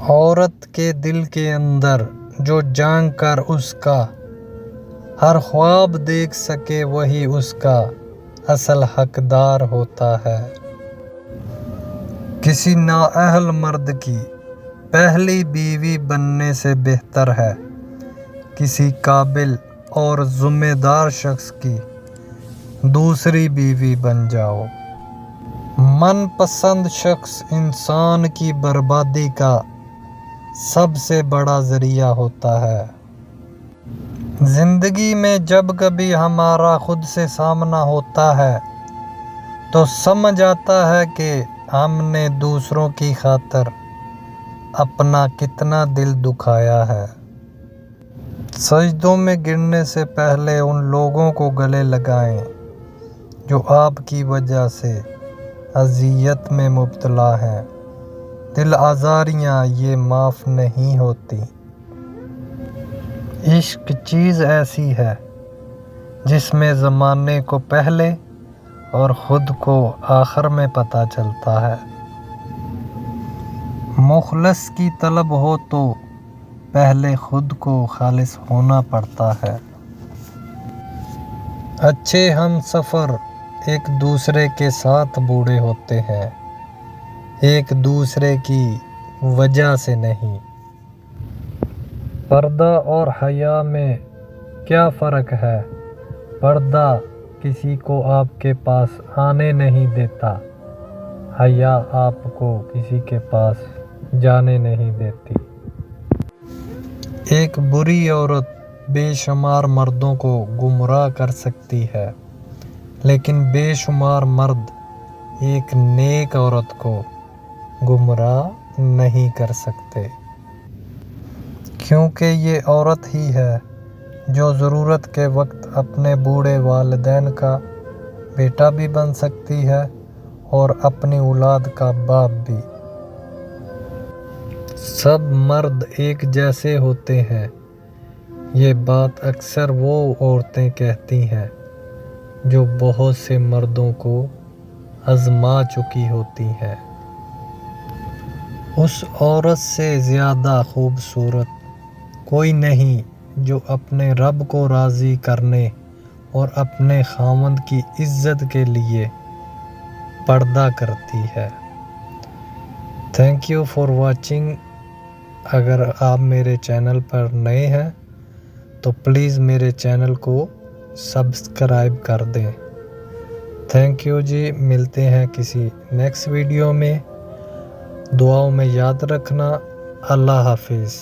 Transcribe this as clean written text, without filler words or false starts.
عورت کے دل کے اندر جو جھانک کر اس کا ہر خواب دیکھ سکے وہی اس کا اصل حقدار ہوتا ہے۔ کسی نااہل مرد کی پہلی بیوی بننے سے بہتر ہے کسی قابل اور ذمہ دار شخص کی دوسری بیوی بن جاؤ۔ من پسند شخص انسان کی بربادی کا سب سے بڑا ذریعہ ہوتا ہے۔ زندگی میں جب کبھی ہمارا خود سے سامنا ہوتا ہے تو سمجھ آتا ہے کہ ہم نے دوسروں کی خاطر اپنا کتنا دل دکھایا ہے۔ سجدوں میں گرنے سے پہلے ان لوگوں کو گلے لگائیں جو آپ کی وجہ سے اذیت میں مبتلا ہیں۔ دل آزاریاں یہ معاف نہیں ہوتی۔ عشق چیز ایسی ہے جس میں زمانے کو پہلے اور خود کو آخر میں پتہ چلتا ہے۔ مخلص کی طلب ہو تو پہلے خود کو خالص ہونا پڑتا ہے۔ اچھے ہم سفر ایک دوسرے کے ساتھ بوڑھے ہوتے ہیں، ایک دوسرے کی وجہ سے نہیں۔ پردہ اور حیا میں کیا فرق ہے؟ پردہ کسی کو آپ کے پاس آنے نہیں دیتا، حیا آپ کو کسی کے پاس جانے نہیں دیتی۔ ایک بری عورت بے شمار مردوں کو گمراہ کر سکتی ہے لیکن بے شمار مرد ایک نیک عورت کو گمراہ نہیں کر سکتے، کیونکہ یہ عورت ہی ہے جو ضرورت کے وقت اپنے بوڑھے والدین کا بیٹا بھی بن سکتی ہے اور اپنی اولاد کا باپ بھی۔ سب مرد ایک جیسے ہوتے ہیں، یہ بات اکثر وہ عورتیں کہتی ہیں جو بہت سے مردوں کو آزما چکی ہوتی ہیں۔ اس عورت سے زیادہ خوبصورت کوئی نہیں جو اپنے رب کو راضی کرنے اور اپنے خاوند کی عزت کے لیے پردہ کرتی ہے۔ Thank you for watching. اگر آپ میرے چینل پر نئے ہیں تو پلیز میرے چینل کو سبسکرائب کر دیں۔ تھینک یو جی، ملتے ہیں کسی نیکسٹ ویڈیو میں۔ دعاؤں میں یاد رکھنا۔ اللہ حافظ۔